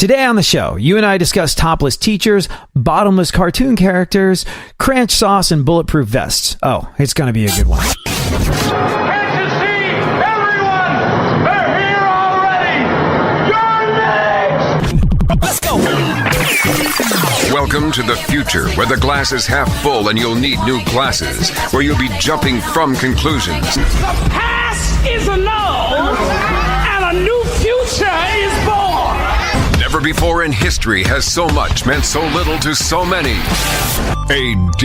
Today on the show, you and I discuss topless teachers, bottomless cartoon characters, Kranch sauce, and bulletproof vests. Oh, it's going to be a good one. Can't you see? Everyone! They're here already! You're next! Let's go! Welcome to the future, where the glass is half full and you'll need new glasses, where you'll be jumping from conclusions. The past is annulled, and a new future is born! Never before in history has so much meant so little to so many. AD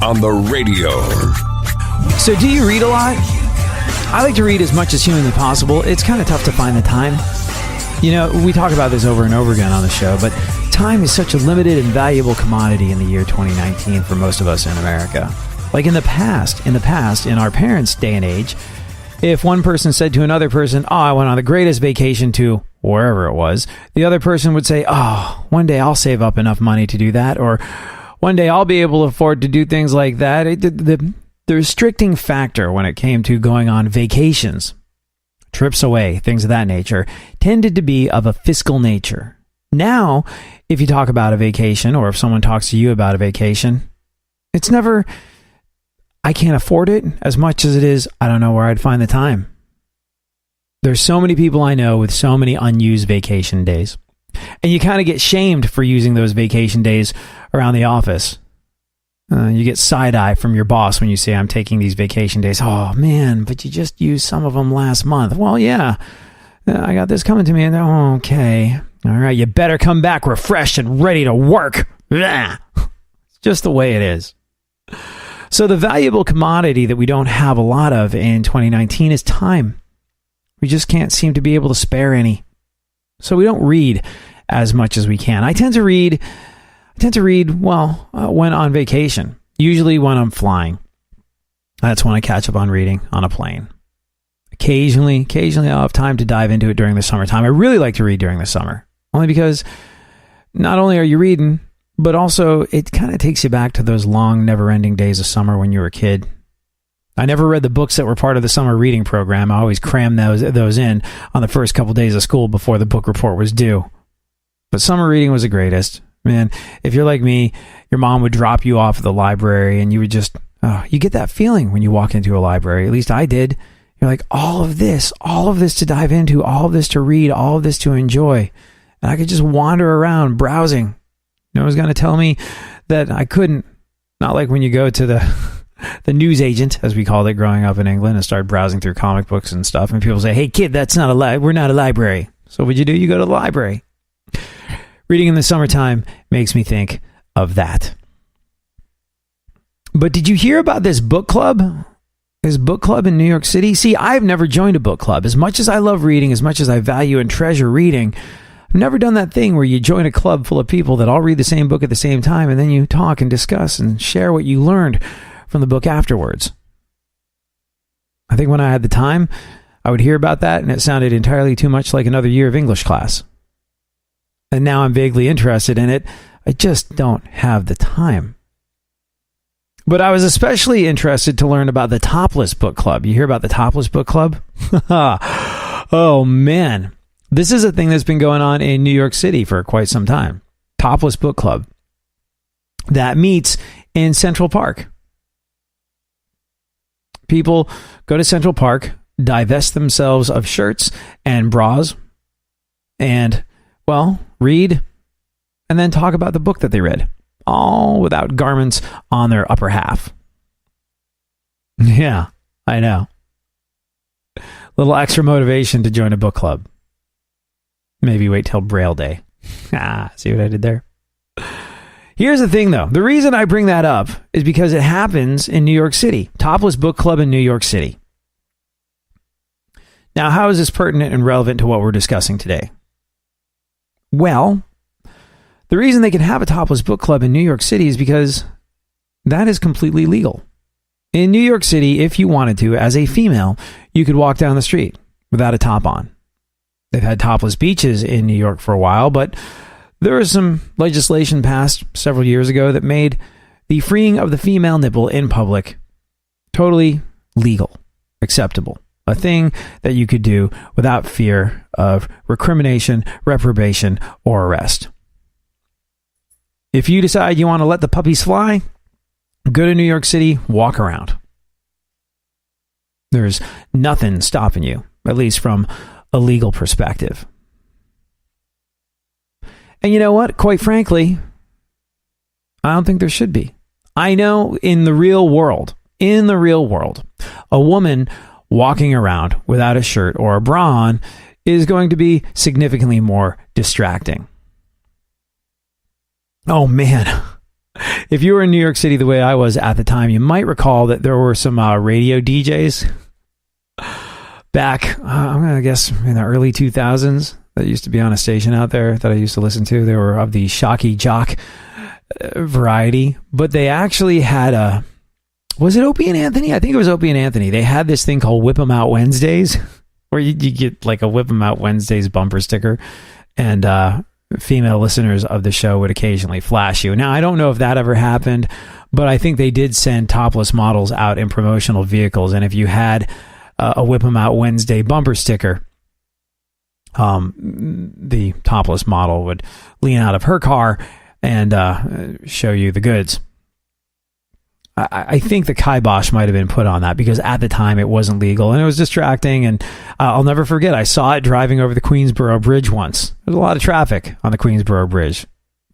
on the radio. So do you read a lot? I like to read as much as humanly possible. It's kind of tough to find the time. You know, we talk about this over and over again on the show, but time is such a limited and valuable commodity in the year 2019 for most of us in America. Like in the past, in our parents' day and age, if one person said to another person, "Oh, I went on the greatest vacation to wherever it was," the other person would say, "Oh, one day I'll save up enough money to do that," or "One day I'll be able to afford to do things like that." The restricting factor when it came to going on vacations, trips away, things of that nature, tended to be of a fiscal nature. Now, if you talk about a vacation, or if someone talks to you about a vacation, it's never, "I can't afford it," as much as it is, "I don't know where I'd find the time." There's so many people I know with so many unused vacation days. And you kind of get shamed for using those vacation days around the office. You get side-eye from your boss when you say, "I'm taking these vacation days." "Oh, man, but you just used some of them last month." "Well, yeah, I got this coming to me." And "Oh, okay. All right, you better come back refreshed and ready to work." It's just the way it is. So the valuable commodity that we don't have a lot of in 2019 is time. We just can't seem to be able to spare any. So we don't read as much as we can. I tend to read, when on vacation. Usually when I'm flying. That's when I catch up on reading on a plane. Occasionally I'll have time to dive into it during the summertime. I really like to read during the summer. Only because not only are you reading, but also it kind of takes you back to those long, never-ending days of summer when you were a kid. I never read the books that were part of the summer reading program. I always crammed those in on the first couple days of school before the book report was due. But summer reading was the greatest. Man, if you're like me, your mom would drop you off at the library and you would just, you get that feeling when you walk into a library. At least I did. You're like, all of this to dive into, all of this to read, all of this to enjoy. And I could just wander around browsing. No one's going to tell me that I couldn't. Not like when you go to the news agent, as we called it growing up in England, and start browsing through comic books and stuff. And people say, "Hey, kid, that's not we're not a library." So what'd you do? You go to the library. Reading in the summertime makes me think of that. But did you hear about this book club? This book club in New York City? See, I've never joined a book club. As much as I love reading, as much as I value and treasure reading, I've never done that thing where you join a club full of people that all read the same book at the same time, and then you talk and discuss and share what you learned from the book afterwards. I think when I had the time, I would hear about that, and it sounded entirely too much like another year of English class. And now I'm vaguely interested in it. I just don't have the time. But I was especially interested to learn about the Topless Book Club. You hear about the Topless Book Club? Oh, man. This is a thing that's been going on in New York City for quite some time. Topless Book Club. That meets in Central Park. People go to Central Park, divest themselves of shirts and bras, and, well, read, and then talk about the book that they read, all without garments on their upper half. Yeah, I know. Little extra motivation to join a book club. Maybe wait till Braille Day. See what I did there? Here's the thing, though. The reason I bring that up is because it happens in New York City. Topless Book Club in New York City. Now, how is this pertinent and relevant to what we're discussing today? Well, the reason they can have a Topless Book Club in New York City is because that is completely legal. In New York City, if you wanted to, as a female, you could walk down the street without a top on. They've had topless beaches in New York for a while, but there was some legislation passed several years ago that made the freeing of the female nipple in public totally legal, acceptable. a thing that you could do without fear of recrimination, reprobation, or arrest. If you decide you want to let the puppies fly, go to New York City, walk around. There's nothing stopping you, at least from a legal perspective. And you know what? Quite frankly, I don't think there should be. I know in the real world, a woman walking around without a shirt or a bra on is going to be significantly more distracting. Oh man. If you were in New York City the way I was at the time, you might recall that there were some radio DJs back, I'm going to guess in the early 2000s that used to be on a station out there that I used to listen to. They were of the shocky jock variety, but they actually had was it Opie and Anthony? I think it was Opie and Anthony. They had this thing called Whip 'em Out Wednesdays, where you get like a Whip 'em Out Wednesdays bumper sticker, and female listeners of the show would occasionally flash you. Now, I don't know if that ever happened, but I think they did send topless models out in promotional vehicles. And if you had a Whip 'em Out Wednesday bumper sticker, the topless model would lean out of her car and show you the goods. I think the kibosh might have been put on that because at the time it wasn't legal and it was distracting. And I'll never forget, I saw it driving over the Queensboro Bridge once. There's a lot of traffic on the Queensboro Bridge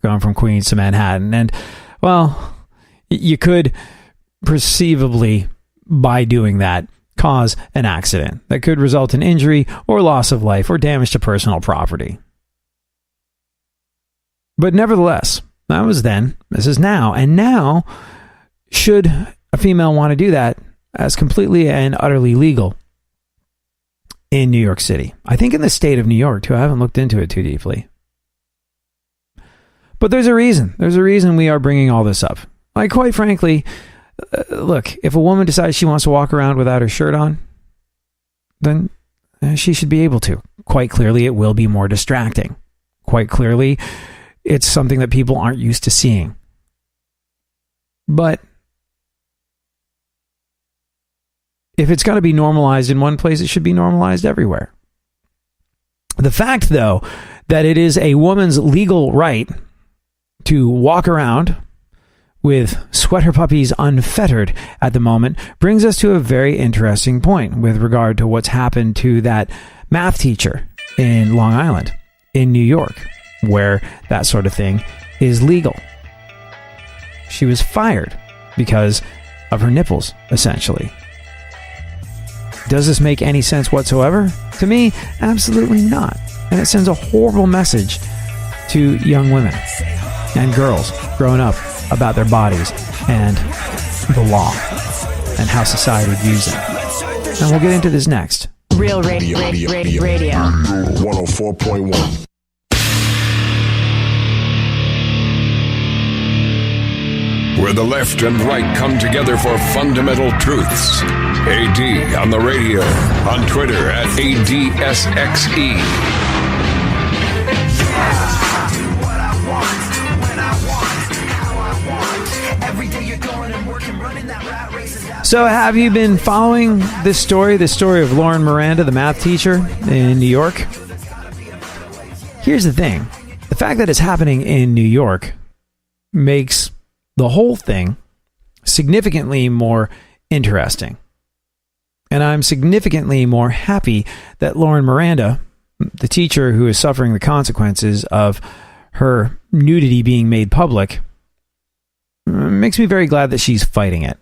going from Queens to Manhattan. And, well, you could perceivably, by doing that, cause an accident that could result in injury or loss of life or damage to personal property. But nevertheless, that was then, this is now. And now, should a female want to do that, as completely and utterly legal in New York City. I think in the state of New York, too. I haven't looked into it too deeply. But there's a reason. There's a reason we are bringing all this up. Like, quite frankly, look, if a woman decides she wants to walk around without her shirt on, then she should be able to. Quite clearly, it will be more distracting. Quite clearly, it's something that people aren't used to seeing. But if it's got to be normalized in one place, it should be normalized everywhere. The fact, though, that it is a woman's legal right to walk around with sweater puppies unfettered at the moment brings us to a very interesting point with regard to what's happened to that math teacher in Long Island, in New York, where that sort of thing is legal. She was fired because of her nipples, essentially. Does this make any sense whatsoever? To me, absolutely not. And it sends a horrible message to young women and girls growing up about their bodies and the law and how society views them. And we'll get into this next. Real radio. 104.1. Where the left and right come together for fundamental truths. AD on the radio, on Twitter at ADSXE. So have you been following this story of Lauren Miranda, the math teacher in New York? Here's the thing. The fact that it's happening in New York makes the whole thing significantly more interesting. And I'm significantly more happy that Lauren Miranda, the teacher who is suffering the consequences of her nudity being made public, makes me very glad that she's fighting it.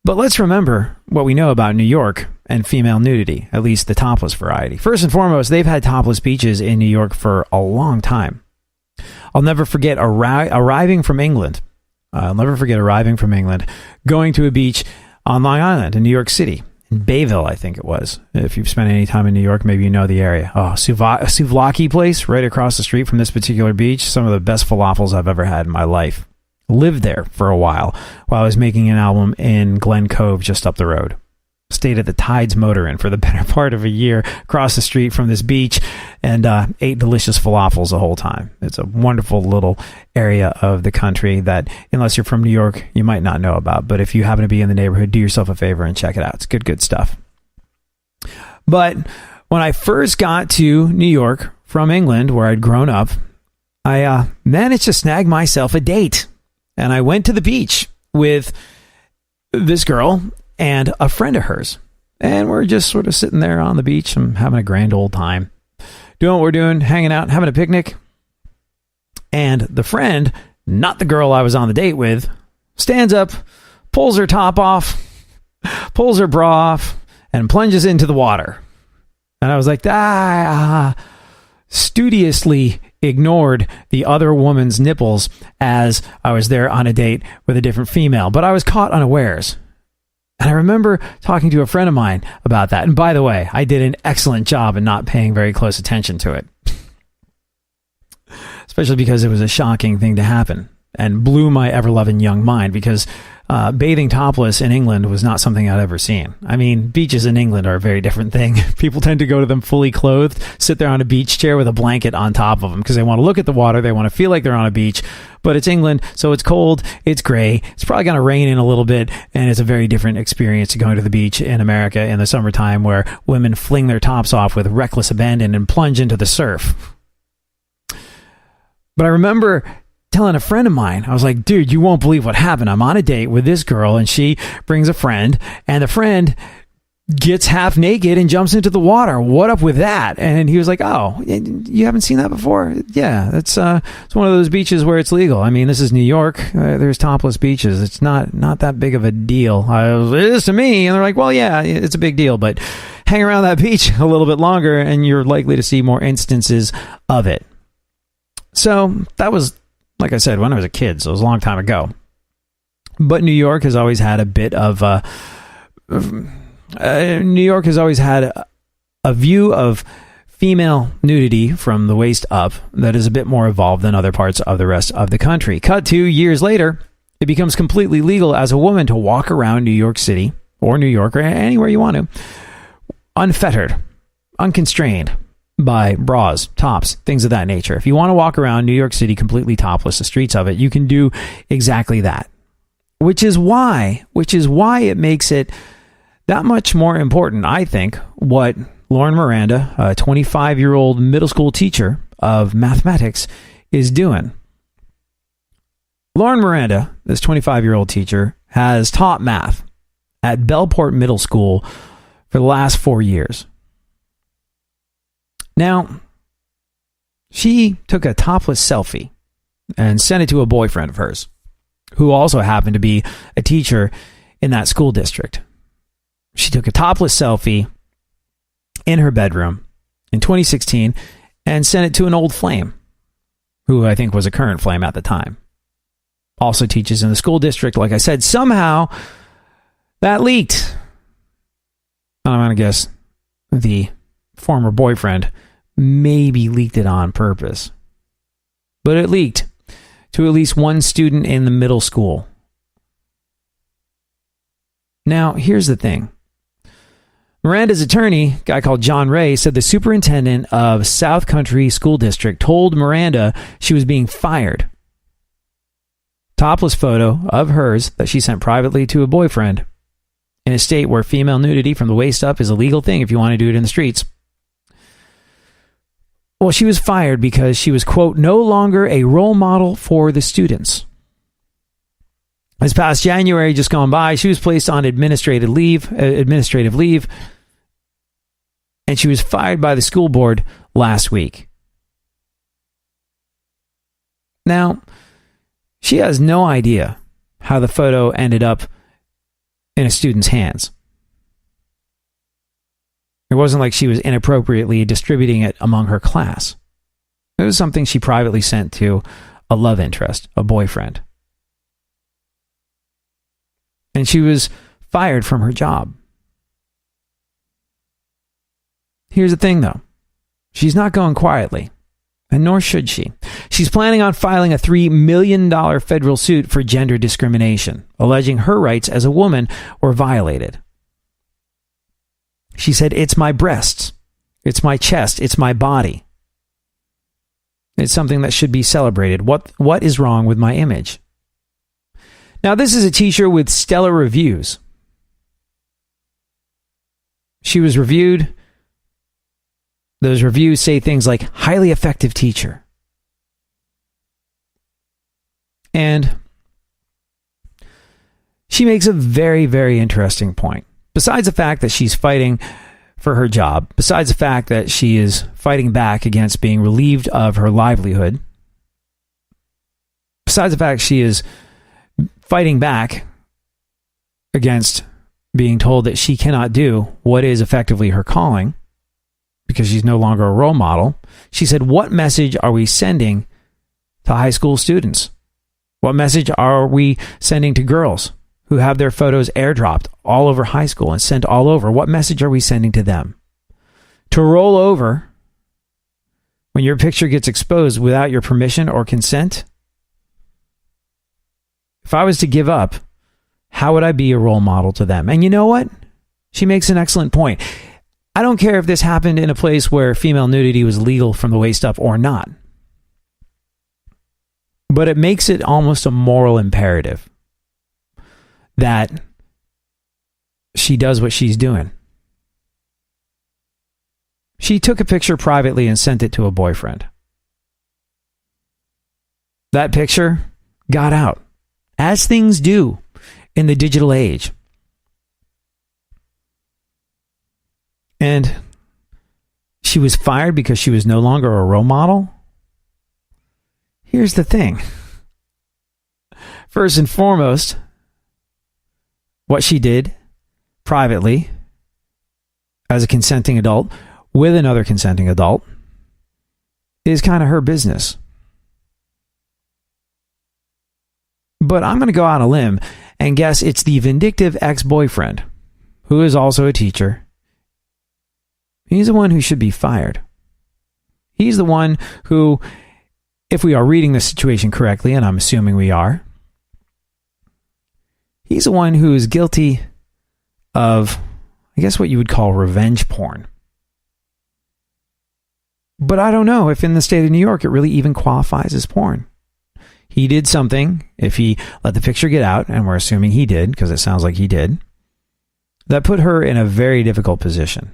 But let's remember what we know about New York and female nudity, at least the topless variety. First and foremost, they've had topless beaches in New York for a long time. I'll never forget arriving from England, going to a beach on Long Island in New York City, in Bayville, I think it was. If you've spent any time in New York, maybe you know the area. Oh, Souvlaki place right across the street from this particular beach. Some of the best falafels I've ever had in my life. Lived there for a while I was making an album in Glen Cove just up the road. Stayed at the Tides Motor Inn for the better part of a year across the street from this beach and ate delicious falafels the whole time. It's a wonderful little area of the country that, unless you're from New York, you might not know about. But if you happen to be in the neighborhood, do yourself a favor and check it out. It's good stuff. But when I first got to New York from England, where I'd grown up, I managed to snag myself a date. And I went to the beach with this girl and a friend of hers. And we're just sort of sitting there on the beach and having a grand old time. Doing what we're doing, hanging out, having a picnic. And the friend, not the girl I was on the date with, stands up, pulls her top off, pulls her bra off, and plunges into the water. And I was like, studiously ignored the other woman's nipples as I was there on a date with a different female. But I was caught unawares. And I remember talking to a friend of mine about that. And by the way, I did an excellent job in not paying very close attention to it. Especially because it was a shocking thing to happen and blew my ever-loving young mind, because bathing topless in England was not something I'd ever seen. I mean, beaches in England are a very different thing. People tend to go to them fully clothed, sit there on a beach chair with a blanket on top of them because they want to look at the water. They want to feel like they're on a beach. But it's England, so it's cold, it's gray, it's probably going to rain in a little bit, and it's a very different experience to going to the beach in America in the summertime, where women fling their tops off with reckless abandon and plunge into the surf. But I remember telling a friend of mine, I was like, dude, you won't believe what happened. I'm on a date with this girl, and she brings a friend, and the friend gets half naked and jumps into the water. What up with that? And he was like, oh, you haven't seen that before? Yeah, it's one of those beaches where it's legal. I mean, this is New York. There's topless beaches. It's not that big of a deal. It is to me. And they're like, well, yeah, it's a big deal, but hang around that beach a little bit longer and you're likely to see more instances of it. So that was, like I said, when I was a kid, so it was a long time ago. But New York has always had a bit of New York has always had a view of female nudity from the waist up that is a bit more evolved than other parts of the rest of the country. Cut to years later, it becomes completely legal as a woman to walk around New York City or New York or anywhere you want to, unfettered, unconstrained by bras, tops, things of that nature. If you want to walk around New York City completely topless, the streets of it, you can do exactly that. Which is why it makes it that much more important, I think, what Lauren Miranda, a 25-year-old middle school teacher of mathematics, is doing. Lauren Miranda, this 25-year-old teacher, has taught math at Bellport Middle School for the last 4 years. Now, she took a topless selfie and sent it to a boyfriend of hers, who also happened to be a teacher in that school district. She took a topless selfie in her bedroom in 2016 and sent it to an old flame, who I think was a current flame at the time. Also teaches in the school district. Like I said, somehow that leaked. I'm going to guess the former boyfriend maybe leaked it on purpose. But it leaked to at least one student in the middle school. Now, here's the thing. Miranda's attorney, a guy called John Ray, said the superintendent of South Country School District told Miranda she was being fired. Topless photo of hers that she sent privately to a boyfriend in a state where female nudity from the waist up is a legal thing if you want to do it in the streets. Well, she was fired because she was, quote, no longer a role model for the students. This past January, just gone by, she was placed on administrative leave, and she was fired by the school board last week. Now, she has no idea how the photo ended up in a student's hands. It wasn't like she was inappropriately distributing it among her class. It was something she privately sent to a love interest, a boyfriend. And she was fired from her job. Here's the thing, though. She's not going quietly, and nor should she. She's planning on filing a $3 million federal suit for gender discrimination, alleging her rights as a woman were violated. She said, it's my breasts, it's my chest, it's my body. It's something that should be celebrated. What is wrong with my image? Now, this is a teacher with stellar reviews. She was reviewed Those reviews say things like highly effective teacher. And she makes a very, very interesting point. Besides the fact that she's fighting for her job, besides the fact that she is fighting back against being relieved of her livelihood, besides the fact she is fighting back against being told that she cannot do what is effectively her calling because she's no longer a role model, she said, what message are we sending to high school students? What message are we sending to girls who have their photos airdropped all over high school and sent all over? What message are we sending to them? To roll over when your picture gets exposed without your permission or consent? If I was to give up, how would I be a role model to them? And you know what? She makes an excellent point. I don't care if this happened in a place where female nudity was legal from the waist up or not. But it makes it almost a moral imperative that she does what she's doing. She took a picture privately and sent it to a boyfriend. That picture got out, as things do in the digital age. And she was fired because she was no longer a role model. Here's the thing. First and foremost, what she did privately as a consenting adult with another consenting adult is kind of her business. But I'm going to go out on a limb and guess it's the vindictive ex-boyfriend, who is also a teacher. He's the one who should be fired. He's the one who, if we are reading the situation correctly, and I'm assuming we are, he's the one who is guilty of, I guess, what you would call revenge porn. But I don't know if in the state of New York it really even qualifies as porn. He did something, if he let the picture get out, and we're assuming he did, because it sounds like he did, that put her in a very difficult position.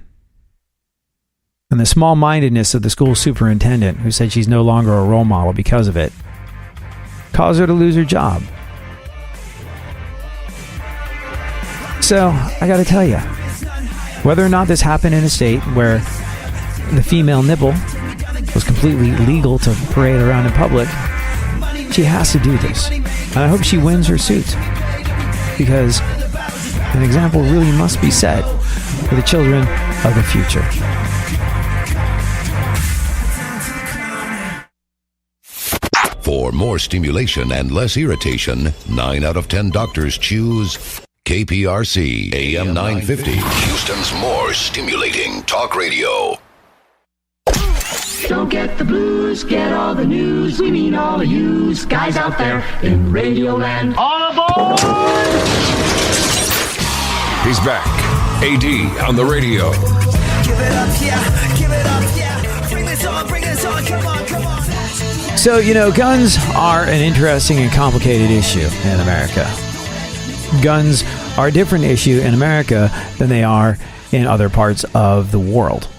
And the small-mindedness of the school superintendent, who said she's no longer a role model because of it, caused her to lose her job. So, I gotta tell you, whether or not this happened in a state where the female nipple was completely legal to parade around in public, she has to do this. And I hope she wins her suit, because an example really must be set for the children of the future. For more stimulation and less irritation, 9 out of 10 doctors choose KPRC AM 950, Houston's more stimulating talk radio. Don't get the blues, get all the news. We mean all of you guys out there in Radio Land. All aboard! He's back. AD on the radio. Give it up, yeah. Give it up, yeah. Bring this on, come on, come on. So, guns are an interesting and complicated issue in America. Guns are a different issue in America than they are in other parts of the world.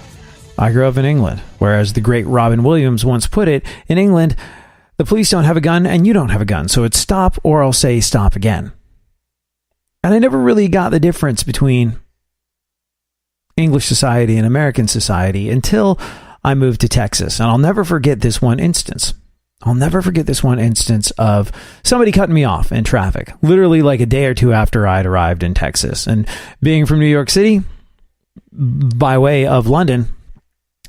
I grew up in England, whereas the great Robin Williams once put it, in England, the police don't have a gun and you don't have a gun, so it's stop or I'll say stop again. And I never really got the difference between English society and American society until I moved to Texas. And I'll never forget this one instance. I'll never forget this one instance of somebody cutting me off in traffic, literally like a day or two after I'd arrived in Texas. And being from New York City, by way of London,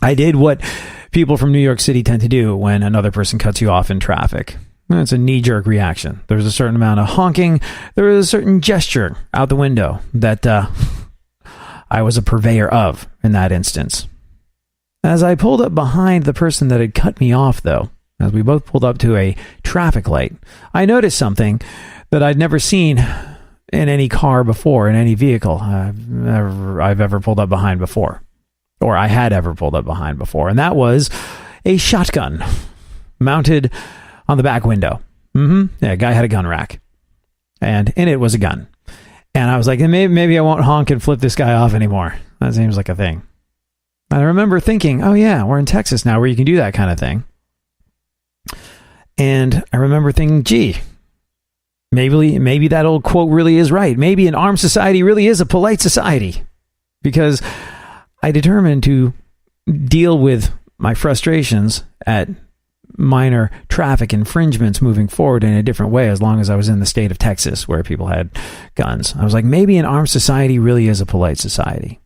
I did what people from New York City tend to do when another person cuts you off in traffic. It's a knee-jerk reaction. There's a certain amount of honking. There was a certain gesture out the window that I was a purveyor of in that instance. As I pulled up behind the person that had cut me off, though, as we both pulled up to a traffic light, I noticed something that I'd never seen in any car before, in any vehicle I've ever pulled up behind before, or I had ever pulled up behind before, and that was a shotgun mounted on the back window. Yeah, a guy had a gun rack, and in it was a gun. And I was like, maybe I won't honk and flip this guy off anymore. That seems like a thing. And I remember thinking, oh yeah, we're in Texas now where you can do that kind of thing. And I remember thinking, gee, maybe that old quote really is right. Maybe an armed society really is a polite society. Because I determined to deal with my frustrations at minor traffic infringements moving forward in a different way as long as I was in the state of Texas where people had guns. I was like, maybe an armed society really is a polite society.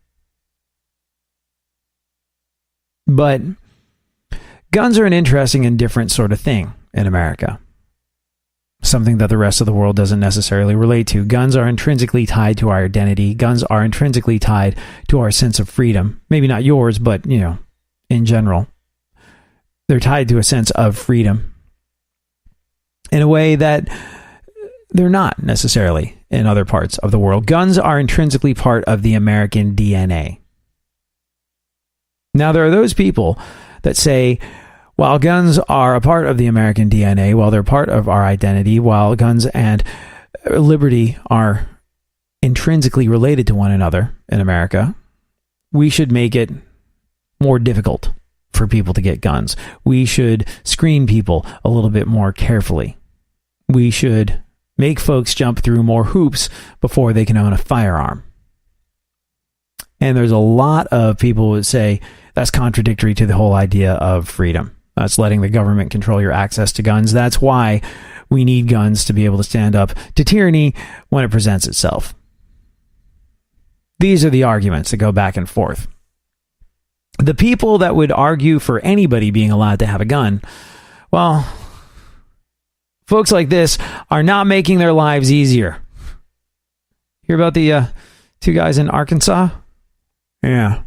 But guns are an interesting and different sort of thing in America. Something that the rest of the world doesn't necessarily relate to. Guns are intrinsically tied to our identity. Guns are intrinsically tied to our sense of freedom. Maybe not yours, but, in general. They're tied to a sense of freedom in a way that they're not necessarily in other parts of the world. Guns are intrinsically part of the American DNA. Now, there are those people that say, while guns are a part of the American DNA, while they're part of our identity, while guns and liberty are intrinsically related to one another in America, we should make it more difficult for people to get guns. We should screen people a little bit more carefully. We should make folks jump through more hoops before they can own a firearm. And there's a lot of people who would say that's contradictory to the whole idea of freedom. That's letting the government control your access to guns. That's why we need guns to be able to stand up to tyranny when it presents itself. These are the arguments that go back and forth. The people that would argue for anybody being allowed to have a gun, well, folks like this are not making their lives easier. Hear about the two guys in Arkansas? Yeah.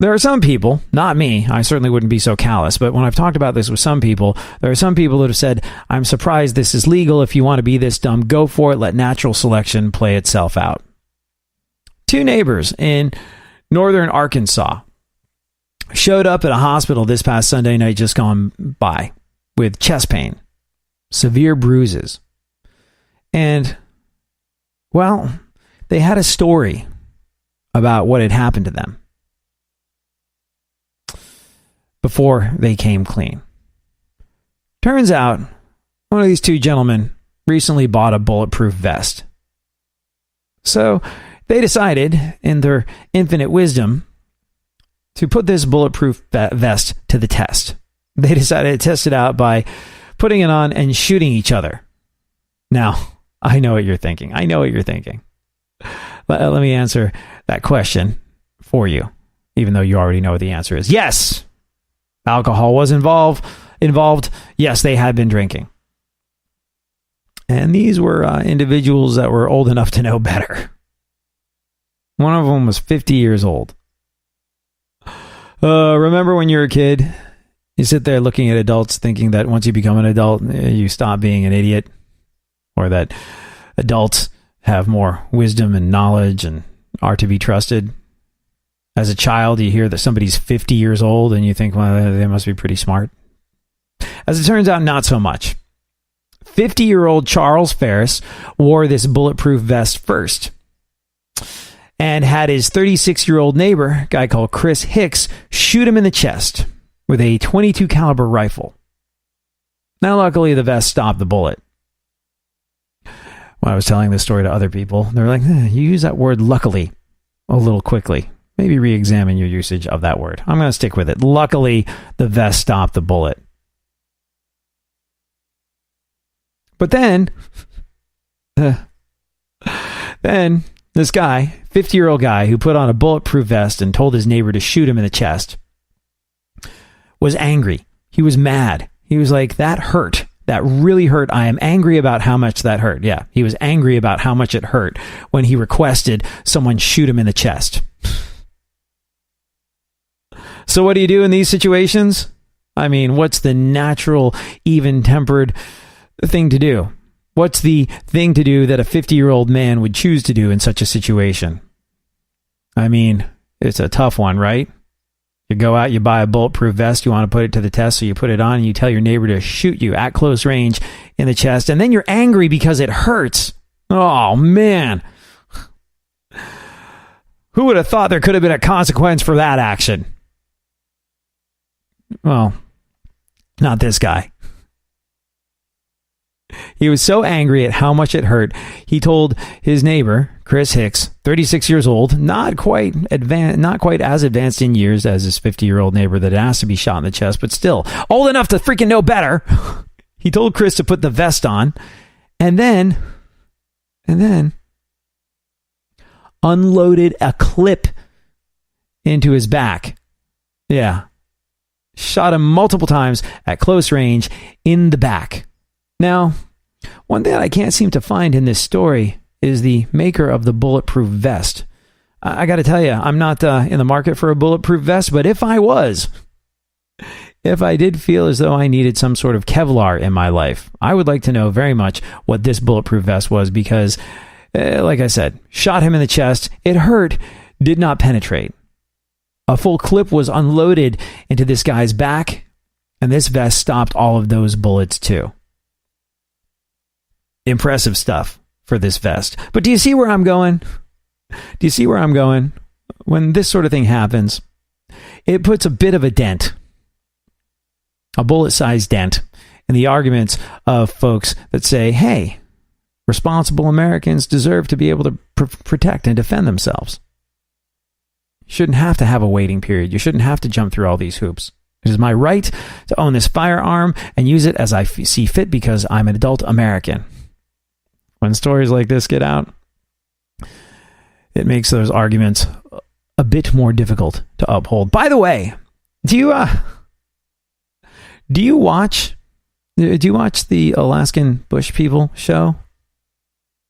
There are some people, not me, I certainly wouldn't be so callous, but when I've talked about this with some people, there are some people that have said, I'm surprised this is legal. If you want to be this dumb, go for it. Let natural selection play itself out. Two neighbors in northern Arkansas showed up at a hospital this past Sunday night just gone by with chest pain, severe bruises. And, well, they had a story about what had happened to them before they came clean. Turns out, one of these two gentlemen recently bought a bulletproof vest. So they decided, in their infinite wisdom, to put this bulletproof vest to the test. They decided to test it out by putting it on and shooting each other. Now, I know what you're thinking. Let me answer that question for you, even though you already know what the answer is. Yes! Alcohol was involved. Yes, they had been drinking. And these were individuals that were old enough to know better. One of them was 50 years old. Remember when you were a kid? You sit there looking at adults thinking that once you become an adult, you stop being an idiot. Or that adults have more wisdom and knowledge and are to be trusted. As a child, you hear that somebody's 50 years old and you think, well, they must be pretty smart. As it turns out, not so much. 50-year-old Charles Ferris wore this bulletproof vest first and had his 36-year-old neighbor, a guy called Chris Hicks, shoot him in the chest with a .22 caliber rifle. Now, luckily, the vest stopped the bullet. When I was telling this story to other people, they're like, you use that word luckily a little quickly. Maybe re-examine your usage of that word. I'm going to stick with it. Luckily, the vest stopped the bullet. But then this guy, 50-year-old guy who put on a bulletproof vest and told his neighbor to shoot him in the chest, was angry. He was mad. He was like, that hurt. That really hurt. I am angry about how much that hurt. Yeah, he was angry about how much it hurt when he requested someone shoot him in the chest. So what do you do in these situations? I mean, what's the natural, even-tempered thing to do? What's the thing to do that a 50-year-old man would choose to do in such a situation? I mean, it's a tough one, right? You go out, you buy a bulletproof vest, you want to put it to the test, so you put it on and you tell your neighbor to shoot you at close range in the chest, and then you're angry because it hurts. Oh, man. Who would have thought there could have been a consequence for that action? Well, not this guy. He was so angry at how much it hurt, he told his neighbor, Chris Hicks, 36 years old, not quite as advanced in years as his 50-year-old neighbor that asked to be shot in the chest, but still old enough to freaking know better. He told Chris to put the vest on and then unloaded a clip into his back. Yeah. Shot him multiple times at close range in the back. Now, one thing that I can't seem to find in this story is the maker of the bulletproof vest. I got to tell you, I'm not in the market for a bulletproof vest, but if I did feel as though I needed some sort of Kevlar in my life, I would like to know very much what this bulletproof vest was because, like I said, shot him in the chest. It hurt, did not penetrate. A full clip was unloaded into this guy's back, and this vest stopped all of those bullets too. Impressive stuff for this vest. But do you see where I'm going? Do you see where I'm going? When this sort of thing happens, it puts a bit of a dent, a bullet-sized dent, in the arguments of folks that say, hey, responsible Americans deserve to be able to protect and defend themselves. You shouldn't have to have a waiting period. You shouldn't have to jump through all these hoops. It is my right to own this firearm and use it as I see fit because I'm an adult American. When stories like this get out, it makes those arguments a bit more difficult to uphold. By the way, do you watch the Alaskan Bush People show?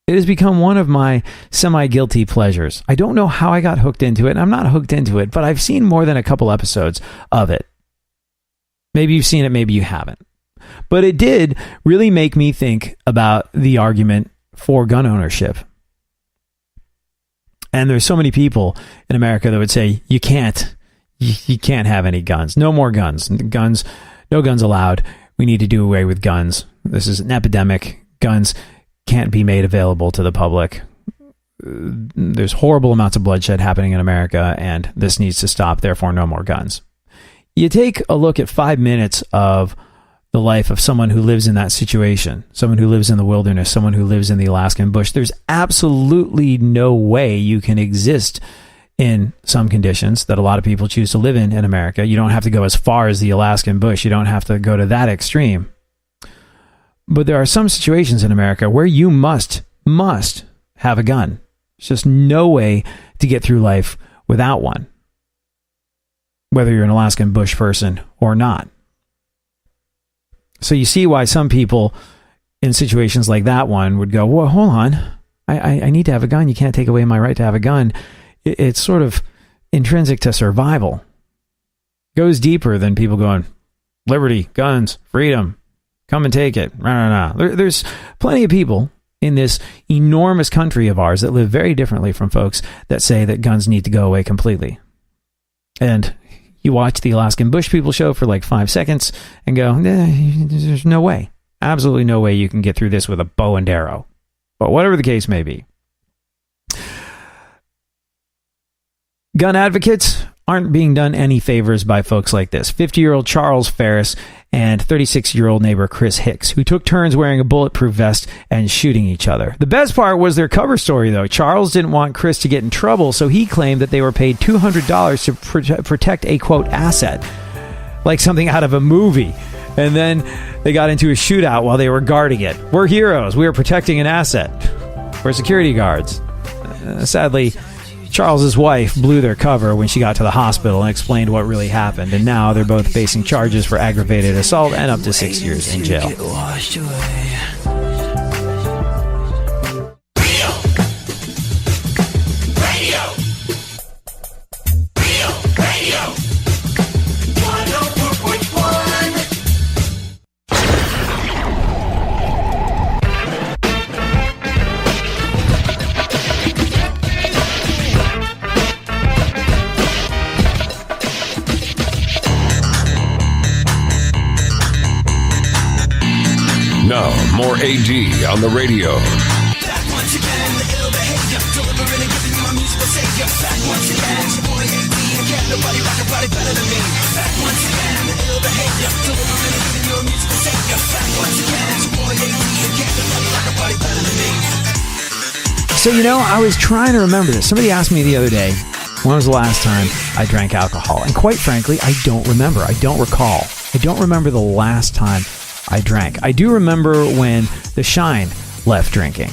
It has become one of my semi-guilty pleasures. I don't know how I got hooked into it, and I'm not hooked into it, but I've seen more than a couple episodes of it. Maybe you've seen it, maybe you haven't. But it did really make me think about the argument for gun ownership. And there's so many people in America that would say, you can't have any guns. No more guns. No guns allowed. We need to do away with guns. This is an epidemic. Guns can't be made available to the public. There's horrible amounts of bloodshed happening in America, and this needs to stop. Therefore, no more guns. You take a look at 5 minutes of the life of someone who lives in that situation, someone who lives in the wilderness, someone who lives in the Alaskan bush. There's absolutely no way you can exist in some conditions that a lot of people choose to live in America. You don't have to go as far as the Alaskan bush. You don't have to go to that extreme. But there are some situations in America where you must have a gun. There's just no way to get through life without one, whether you're an Alaskan bush person or not. So you see why some people in situations like that one would go, well, hold on. I need to have a gun. You can't take away my right to have a gun. It's sort of intrinsic to survival. It goes deeper than people going, liberty, guns, freedom, come and take it. There's plenty of people in this enormous country of ours that live very differently from folks that say that guns need to go away completely. And you watch the Alaskan Bush People show for like 5 seconds and go, there's no way. Absolutely no way you can get through this with a bow and arrow. But whatever the case may be. Gun advocates aren't being done any favors by folks like this. 50-year-old Charles Ferris and 36-year-old neighbor Chris Hicks, who took turns wearing a bulletproof vest and shooting each other. The best part was their cover story, though. Charles didn't want Chris to get in trouble, so he claimed that they were paid $200 to protect a, quote, asset, like something out of a movie. And then they got into a shootout while they were guarding it. We're heroes. We are protecting an asset. We're security guards. Sadly, Charles's wife blew their cover when she got to the hospital and explained what really happened, and now they're both facing charges for aggravated assault and up to 6 years in jail. Now, more AD on the radio. Back once again, the ill behavior, delivering and giving you my musical savior. You're back once again. Only 18 again. Nobody rock a body better than me. Back once again. Ill behavior. Delivering and giving your musical savior. Back once again. Only 18 again. Nobody rock a body better than me. So, I was trying to remember this. Somebody asked me the other day, when was the last time I drank alcohol? And quite frankly, I don't remember. I don't recall. I don't remember the last time I drank. I do remember when the Shine left drinking.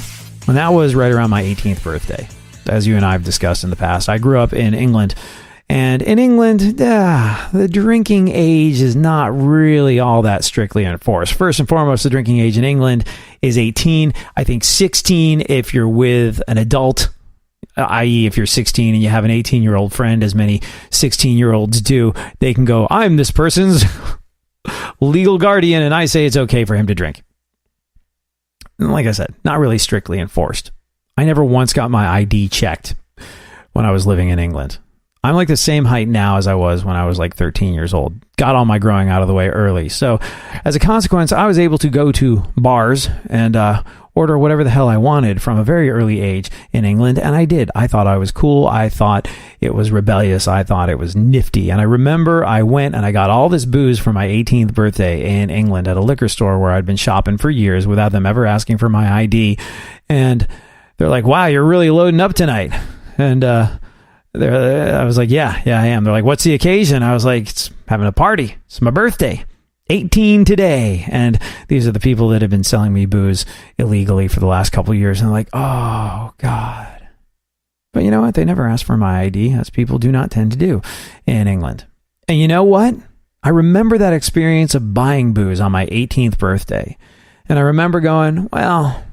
And that was right around my 18th birthday. As you and I have discussed in the past, I grew up in England. And in England, the drinking age is not really all that strictly enforced. First and foremost, the drinking age in England is 18. I think 16 if you're with an adult, i.e. if you're 16 and you have an 18-year-old friend, as many 16-year-olds do, they can go, I'm this person's legal guardian, and I say it's okay for him to drink. And like I said, not really strictly enforced. I never once got my ID checked when I was living in England. I'm like the same height now as I was when I was like 13 years old. Got all my growing out of the way early. So as a consequence, I was able to go to bars and order whatever the hell I wanted from a very early age in England. And I did. I thought I was cool. I thought it was rebellious. I thought it was nifty. And I remember I went and I got all this booze for my 18th birthday in England at a liquor store where I'd been shopping for years without them ever asking for my ID. And they're like, wow, you're really loading up tonight. And I was like, yeah, I am. They're like, what's the occasion? I was like, it's having a party. It's my birthday. 18 today. And these are the people that have been selling me booze illegally for the last couple of years. And I'm like, oh, God. But you know what? They never asked for my ID, as people do not tend to do in England. And you know what? I remember that experience of buying booze on my 18th birthday. And I remember going, well,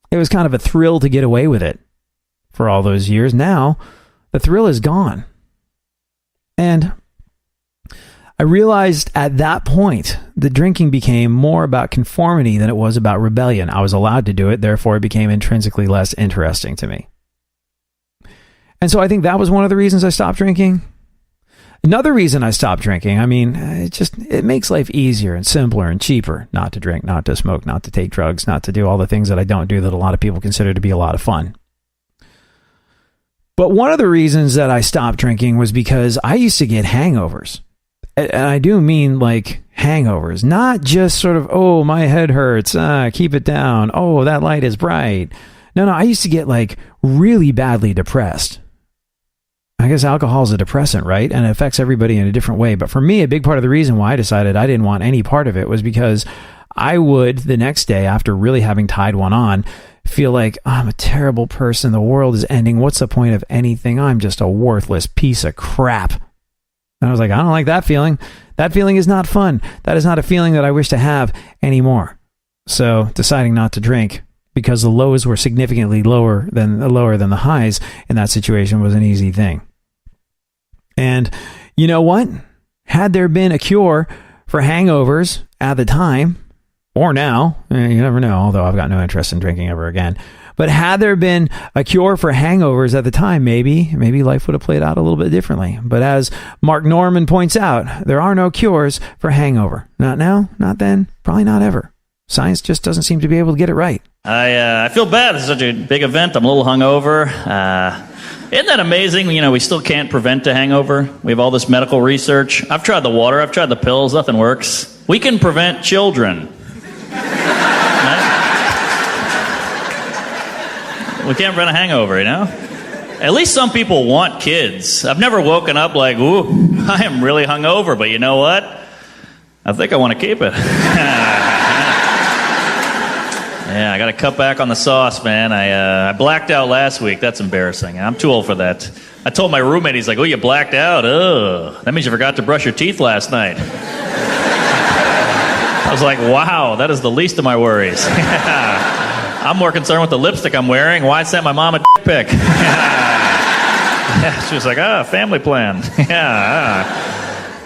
it was kind of a thrill to get away with it. For all those years. Now, the thrill is gone. And I realized at that point, the drinking became more about conformity than it was about rebellion. I was allowed to do it, therefore it became intrinsically less interesting to me. And so I think that was one of the reasons I stopped drinking. Another reason I stopped drinking, it makes life easier and simpler and cheaper not to drink, not to smoke, not to take drugs, not to do all the things that I don't do that a lot of people consider to be a lot of fun. But one of the reasons that I stopped drinking was because I used to get hangovers. And I do mean like hangovers, not just sort of, oh, my head hurts, keep it down, oh, that light is bright. No, I used to get like really badly depressed. I guess alcohol is a depressant, right? And it affects everybody in a different way. But for me, a big part of the reason why I decided I didn't want any part of it was because I would, the next day after really having tied one on, feel like, oh, I'm a terrible person. The world is ending. What's the point of anything? I'm just a worthless piece of crap. And I was like, I don't like that feeling. That feeling is not fun. That is not a feeling that I wish to have anymore. So deciding not to drink because the lows were significantly lower than the highs in that situation was an easy thing. And you know what? Had there been a cure for hangovers at the time, or now, you never know, although I've got no interest in drinking ever again. But had there been a cure for hangovers at the time, maybe life would have played out a little bit differently. But as Mark Norman points out, there are no cures for hangover. Not now, not then, probably not ever. Science just doesn't seem to be able to get it right. I feel bad. It's such a big event. I'm a little hungover. Isn't that amazing? We still can't prevent a hangover. We have all this medical research. I've tried the water. I've tried the pills. Nothing works. We can prevent children. We can't prevent a hangover, At least some people want kids. I've never woken up like, ooh, I am really hungover, but you know what? I think I want to keep it. Yeah, I got to cut back on the sauce, man. I blacked out last week. That's embarrassing. I'm too old for that. I told my roommate, he's like, oh, you blacked out? Ugh. That means you forgot to brush your teeth last night. I was like, wow, that is the least of my worries. I'm more concerned with the lipstick I'm wearing. Why sent my mom a dick pic? Yeah, she was like, family plan.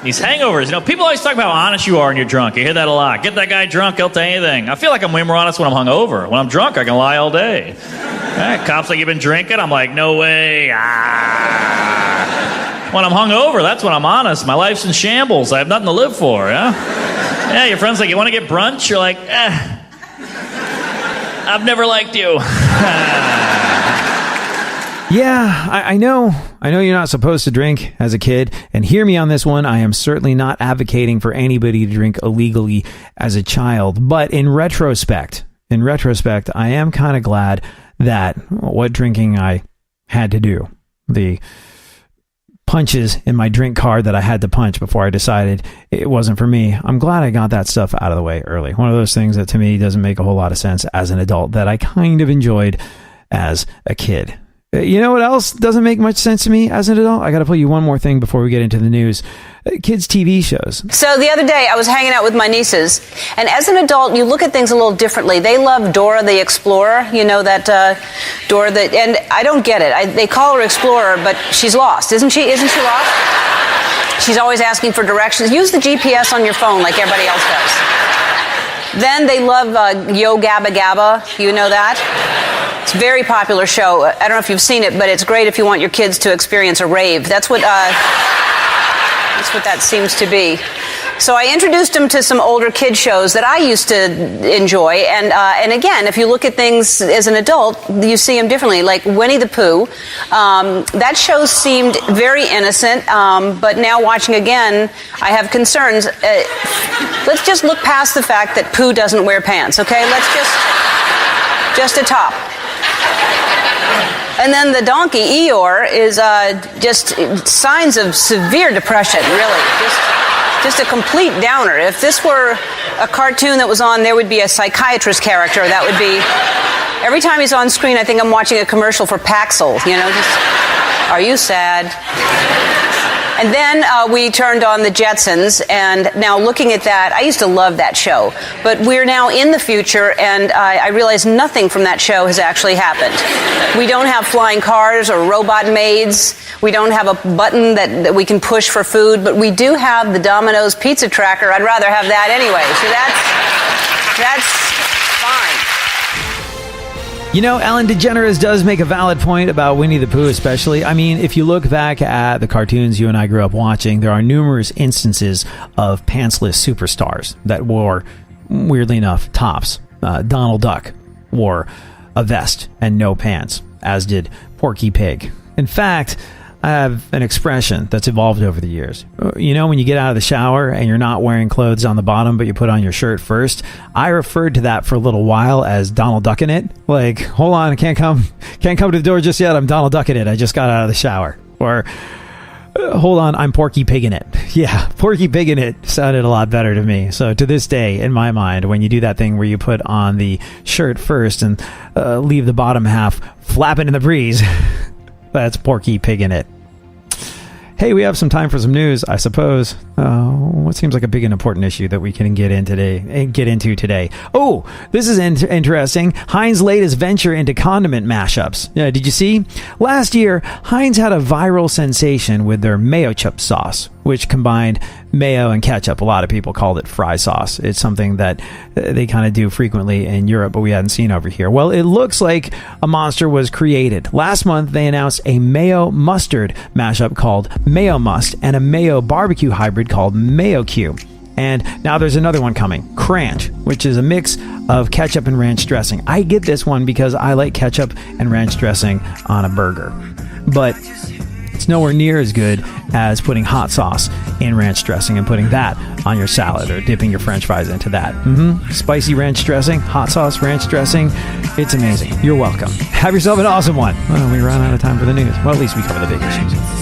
These hangovers, people always talk about how honest you are when you're drunk. You hear that a lot. Get that guy drunk, he'll tell you anything. I feel like I'm way more honest when I'm hungover. When I'm drunk, I can lie all day. Cops like, you've been drinking? I'm like, no way. When I'm hungover, that's when I'm honest. My life's in shambles. I have nothing to live for, Yeah, your friend's like, you want to get brunch? You're like, I've never liked you. Yeah, I know you're not supposed to drink as a kid, and hear me on this one. I am certainly not advocating for anybody to drink illegally as a child, but in retrospect, I am kind of glad that what drinking I had to do, the punches in my drink card that I had to punch before I decided it wasn't for me. I'm glad I got that stuff out of the way early. One of those things that to me doesn't make a whole lot of sense as an adult that I kind of enjoyed as a kid. You know what else doesn't make much sense to me as an adult? I got to play you one more thing before we get into the news. Kids' TV shows. So the other day I was hanging out with my nieces, and as an adult you look at things a little differently. They love Dora the Explorer, you know that Dora the, and I don't get it. They call her Explorer, but she's lost, isn't she? Isn't she lost? She's always asking for directions. Use the GPS on your phone like everybody else does. Then they love Yo Gabba Gabba. You know that? It's a very popular show. I don't know if you've seen it, but it's great if you want your kids to experience a rave. That's what that seems to be. So I introduced them to some older kid shows that I used to enjoy. And again, if you look at things as an adult, you see them differently. Like Winnie the Pooh. That show seemed very innocent, but now watching again, I have concerns. Let's just look past the fact that Pooh doesn't wear pants, okay? Let's just a top. And then the donkey, Eeyore, is just signs of severe depression, really. Just a complete downer. If this were a cartoon that was on, there would be a psychiatrist character. That would be... Every time he's on screen, I think I'm watching a commercial for Paxil, you know, just... Are you sad? And then we turned on the Jetsons, and now looking at that, I used to love that show. But we're now in the future, and I realize nothing from that show has actually happened. We don't have flying cars or robot maids. We don't have a button that we can push for food, but we do have the Domino's pizza tracker. I'd rather have that anyway. So that's fine. You know, Ellen DeGeneres does make a valid point about Winnie the Pooh especially. I mean, if you look back at the cartoons you and I grew up watching, there are numerous instances of pantsless superstars that wore, weirdly enough, tops. Donald Duck wore a vest and no pants, as did Porky Pig. In fact, I have an expression that's evolved over the years. You know, when you get out of the shower and you're not wearing clothes on the bottom, but you put on your shirt first, I referred to that for a little while as Donald Ducking it. Like, hold on, I can't come to the door just yet. I'm Donald Ducking it. I just got out of the shower. Or, hold on, I'm Porky Pigging it. Yeah, Porky Pigging it sounded a lot better to me. So to this day, in my mind, when you do that thing where you put on the shirt first and leave the bottom half flapping in the breeze, that's Porky Pigging it. Hey, we have some time for some news, I suppose. What seems like a big and important issue that we can get into today. Oh, this is interesting. Heinz' latest venture into condiment mashups. Did you see? Last year, Heinz had a viral sensation with their mayo chip sauce, which combined mayo and ketchup. A lot of people called it fry sauce. It's something that they kind of do frequently in Europe, but we hadn't seen over here. Well, it looks like a monster was created. Last month, they announced a mayo mustard mashup called Mayo Must and a mayo barbecue hybrid called Mayo Q. And now there's another one coming, Kranch, which is a mix of ketchup and ranch dressing. I get this one because I like ketchup and ranch dressing on a burger. But it's nowhere near as good as putting hot sauce in ranch dressing and putting that on your salad or dipping your french fries into that. Spicy ranch dressing, hot sauce ranch dressing. It's amazing. You're welcome. Have yourself an awesome one. Well, we ran out of time for the news. Well, at least we cover the big issues.